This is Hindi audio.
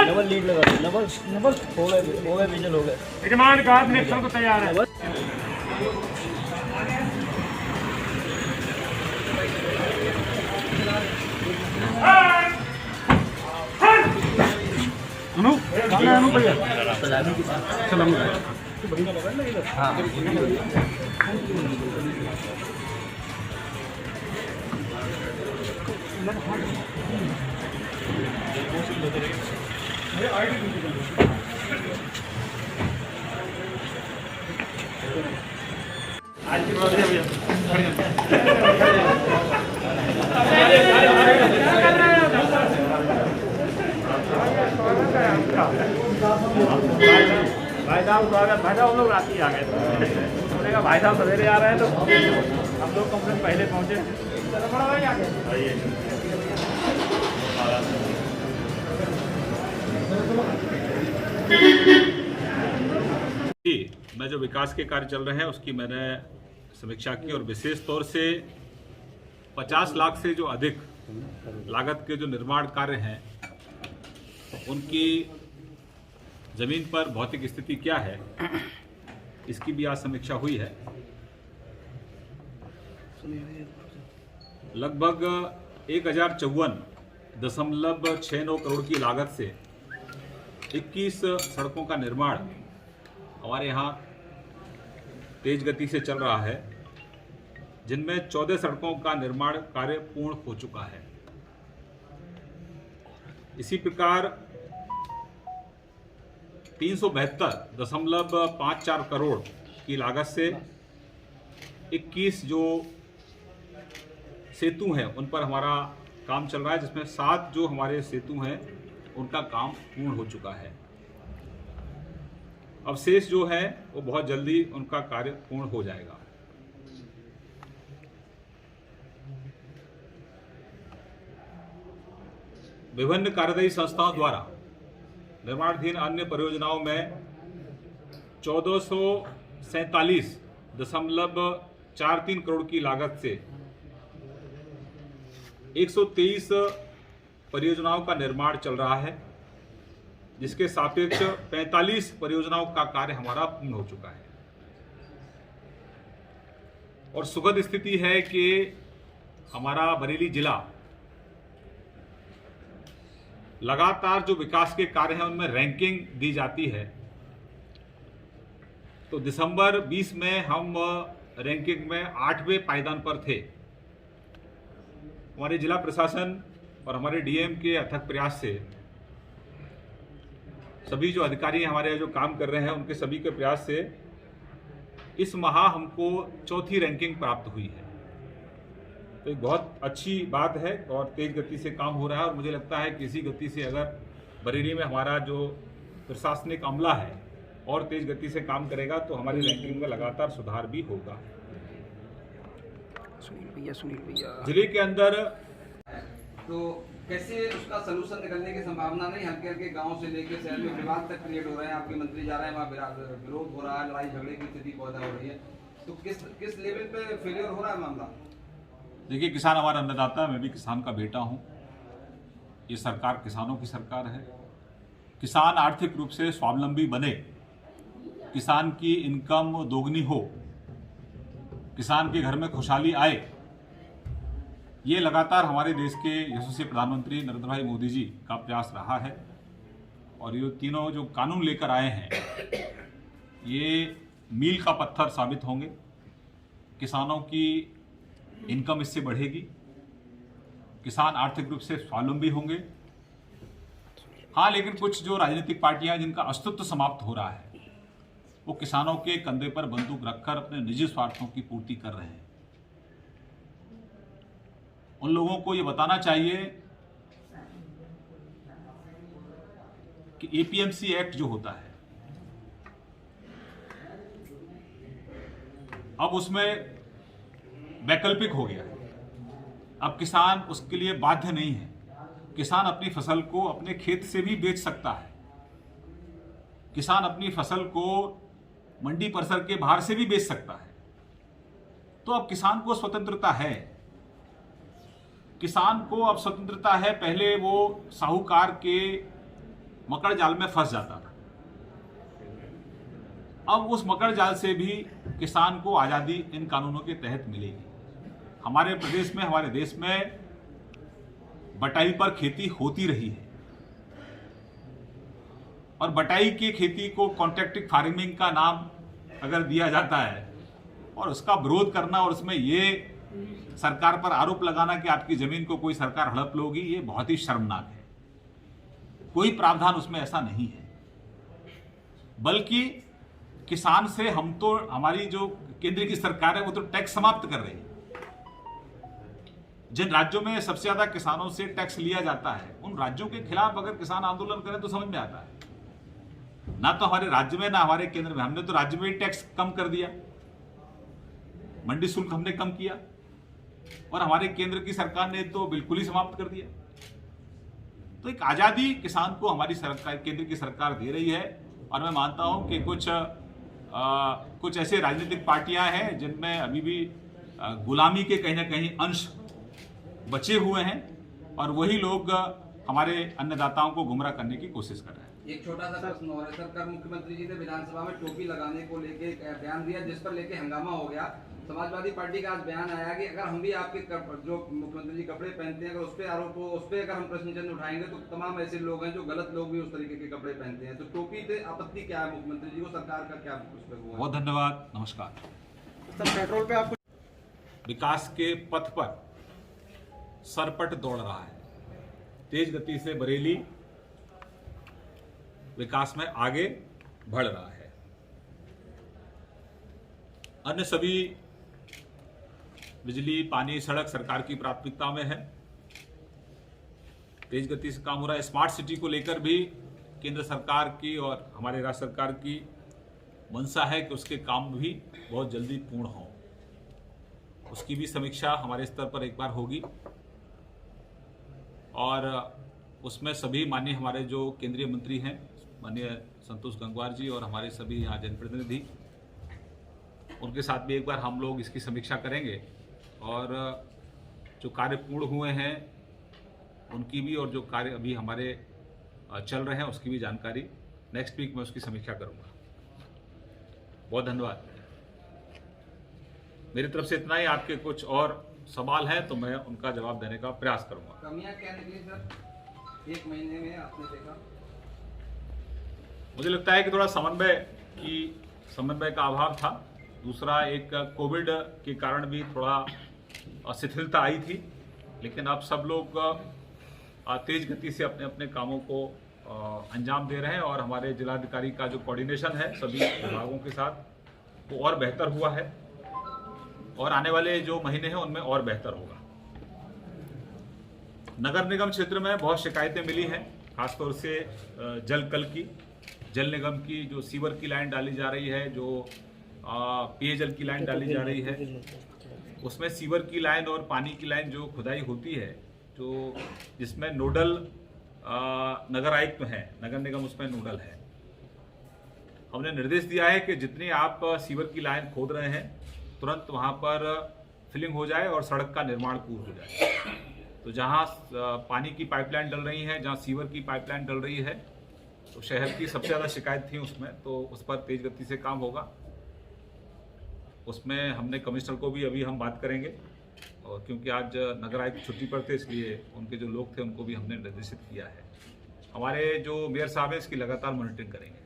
डबल लीड लगा दी, डबल हो गए विजल हो गए। यजमान का निरीक्षण को तैयार है। अनु भैया सलाम। हाँ आज की बात है भैया। भाई साहब हम लोग रात ही आ गए उन्होंने कहा भाई साहब सवेरे आ रहे हैं तो हम लोग कंप्लेंट पहले पहुंचे। चलो बड़ा भाई आगे मैं जो विकास के कार्य चल रहे हैं उसकी मैंने समीक्षा की और विशेष तौर से 50 लाख से जो अधिक लागत के जो निर्माण कार्य हैं उनकी जमीन पर भौतिक स्थिति क्या है इसकी भी आज समीक्षा हुई है। लगभग 1054.69 करोड़ की लागत से 21 सड़कों का निर्माण हमारे यहाँ तेज गति से चल रहा है, जिनमें 14 सड़कों का निर्माण कार्य पूर्ण हो चुका है। इसी प्रकार 372.54 करोड़ की लागत से 21 जो सेतु हैं उन पर हमारा काम चल रहा है, जिसमें 7 जो हमारे सेतु हैं उनका काम पूर्ण हो चुका है। अब शेष जो है वो बहुत जल्दी उनका कार्य पूर्ण हो जाएगा। विभिन्न कार्यदायी संस्थाओं द्वारा निर्माणाधीन अन्य परियोजनाओं में 1447.43 करोड़ की लागत से 123 परियोजनाओं का निर्माण चल रहा है, जिसके सापेक्ष 45 परियोजनाओं का कार्य हमारा पूर्ण हो चुका है। और सुखद स्थिति है कि हमारा बरेली जिला लगातार जो विकास के कार्य हैं उनमें रैंकिंग दी जाती है। तो दिसंबर 20 में हम रैंकिंग में 8वें पायदान पर थे। हमारे जिला प्रशासन और हमारे डीएम के अथक प्रयास से सभी जो अधिकारी हमारे जो काम कर रहे हैं उनके सभी के प्रयास से इस माह हमको 4थी रैंकिंग प्राप्त हुई है। तो एक बहुत अच्छी बात है और तेज गति से काम हो रहा है। और मुझे लगता है कि इसी गति से अगर बरेली में हमारा जो प्रशासनिक अमला है और तेज गति से काम करेगा तो हमारी रैंकिंग में लगातार सुधार भी होगा। सुनील भैया जिले के अंदर तो कैसे उसका सलूशन निकलने की संभावना नहीं? हल्के हल्के गांव से लेकर शहर में विवाद तक क्रिएट हो रहे हैं। आपके मंत्री जा रहे हैं, वहाँ विरोध हो रहा है, लड़ाई झगड़े की स्थिति पैदा हो रही है। तो किस लेवल पे फेलियर हो रहा है मामला? देखिए, किसान हमारा अन्नदाता है, मैं भी किसान का बेटा हूँ। ये सरकार किसानों की सरकार है। किसान आर्थिक रूप से स्वावलंबी बने, किसान की इनकम दोगुनी हो, किसान के घर में खुशहाली आए, ये लगातार हमारे देश के यशस्वी प्रधानमंत्री नरेंद्र भाई मोदी जी का प्रयास रहा है। और ये तीनों जो कानून लेकर आए हैं ये मील का पत्थर साबित होंगे। किसानों की इनकम इससे बढ़ेगी, किसान आर्थिक रूप से स्वावलंबी होंगे। हाँ, लेकिन कुछ जो राजनीतिक पार्टियां जिनका अस्तित्व समाप्त हो रहा है वो किसानों के कंधे पर बंदूक रखकर अपने निजी स्वार्थों की पूर्ति कर रहे हैं। उन लोगों को ये बताना चाहिए कि एपीएमसी एक्ट जो होता है अब उसमें वैकल्पिक हो गया है। अब किसान उसके लिए बाध्य नहीं है। किसान अपनी फसल को अपने खेत से भी बेच सकता है। किसान अपनी फसल को मंडी परिसर के बाहर से भी बेच सकता है। तो अब किसान को स्वतंत्रता है। किसान को अब स्वतंत्रता है। पहले वो साहूकार के मकड़ जाल में फंस जाता था। अब उस मकड़ जाल से भी किसान को आज़ादी इन कानूनों के तहत मिलेगी। हमारे प्रदेश में, हमारे देश में बटाई पर खेती होती रही है और बटाई की खेती को कॉन्ट्रैक्टिव फार्मिंग का नाम अगर दिया जाता है और उसका विरोध करना और उसमें ये सरकार पर आरोप लगाना कि आपकी जमीन को कोई सरकार हड़प लोगी, ये बहुत ही शर्मनाक है। कोई प्रावधान उसमें ऐसा नहीं है, बल्कि किसान से हम तो, हमारी जो केंद्र की सरकार है वो तो टैक्स समाप्त कर रही है। जिन राज्यों में सबसे ज्यादा किसानों से टैक्स लिया जाता है उन राज्यों के खिलाफ अगर किसान आंदोलन करें तो समझ में आता है। ना तो हमारे राज्य में ना हमारे केंद्र में, हमने तो राज्य में ही टैक्स कम कर दिया, मंडी शुल्क हमने कम किया और हमारे केंद्र की सरकार ने तो बिल्कुल ही समाप्त कर दिया। तो एक आजादी किसान को हमारी सरकार, केंद्र की सरकार दे रही है और मैं मानता हूं कि कुछ ऐसे राजनीतिक पार्टियां हैं जिनमें अभी भी गुलामी के कहीं ना कहीं अंश बचे हुए हैं और वही लोग हमारे अन्नदाताओं को गुमराह करने की कोशिश कर रहे हैं। एक छोटा सा प्रश्न और है सर, कल मुख्यमंत्री जी ने विधानसभा में टोपी लगाने को लेके बयान दिया, जिस पर लेके हंगामा हो गया। समाजवादी पार्टी का आज बयान आया कि अगर हम भी आपके जो मुख्यमंत्री जी कपड़े पहनते हैं, अगर उस पर आरोप हो, उस पर अगर हम प्रश्न चिन्ह उठाएंगे तो तमाम ऐसे लोग हैं जो गलत लोग भी उस तरीके के कपड़े पहनते हैं। तो टोपी से आपत्ति क्या है मुख्यमंत्री जी को, सरकार का क्या उस पर हुआ? बहुत धन्यवाद, नमस्कार। सर पेट्रोल पे आपको विकास के पथ पर सरपट दौड़ रहा है, तेज गति से बरेली विकास में आगे बढ़ रहा है। अन्य सभी बिजली, पानी, सड़क सरकार की प्राथमिकता में है, तेज गति से काम हो रहा है। स्मार्ट सिटी को लेकर भी केंद्र सरकार की और हमारे राज्य सरकार की मंशा है कि उसके काम भी बहुत जल्दी पूर्ण हो। उसकी भी समीक्षा हमारे स्तर पर एक बार होगी और उसमें सभी माननीय हमारे जो केंद्रीय मंत्री हैं, माननीय संतोष गंगवार जी और हमारे सभी यहाँ जनप्रतिनिधि, उनके साथ भी एक बार हम लोग इसकी समीक्षा करेंगे और जो कार्य पूर्ण हुए हैं उनकी भी और जो कार्य अभी हमारे चल रहे हैं उसकी भी जानकारी नेक्स्ट वीक में उसकी समीक्षा करूंगा। बहुत धन्यवाद। मेरी तरफ से इतना ही। आपके कुछ और सवाल हैं तो मैं उनका जवाब देने का प्रयास करूंगा। कमियां क्या निकली सर 1 महीने में आपने देखा? मुझे लगता है कि थोड़ा समन्वय का अभाव था। दूसरा, एक कोविड के कारण भी थोड़ा शिथिलता आई थी, लेकिन अब सब लोग तेज गति से अपने अपने कामों को अंजाम दे रहे हैं और हमारे जिलाधिकारी का जो कोऑर्डिनेशन है सभी विभागों के साथ वो और बेहतर हुआ है और आने वाले जो महीने हैं उनमें और बेहतर होगा। नगर निगम क्षेत्र में बहुत शिकायतें मिली हैं, खासतौर से जल निगम की जो सीवर की लाइन डाली जा रही है, जो पेयजल की लाइन डाली जा रही है, उसमें सीवर की लाइन और पानी की लाइन जो खुदाई होती है, जो जिसमें नोडल नगर आयुक्त है, नगर निगम उसमें नोडल है। हमने निर्देश दिया है कि जितनी आप सीवर की लाइन खोद रहे हैं तुरंत वहां पर फिलिंग हो जाए और सड़क का निर्माण पूर्ण हो जाए। तो जहां पानी की पाइपलाइन डल रही है, जहां सीवर की पाइपलाइन डल रही है, तो शहर की सबसे ज़्यादा शिकायत थी उसमें, तो उस पर तेज गति से काम होगा। उसमें हमने कमिश्नर को भी अभी हम बात करेंगे और क्योंकि आज नगर आयुक्त छुट्टी पर थे इसलिए उनके जो लोग थे उनको भी हमने निर्देशित किया है। हमारे जो मेयर साहब हैं इसकी लगातार मॉनिटरिंग करेंगे।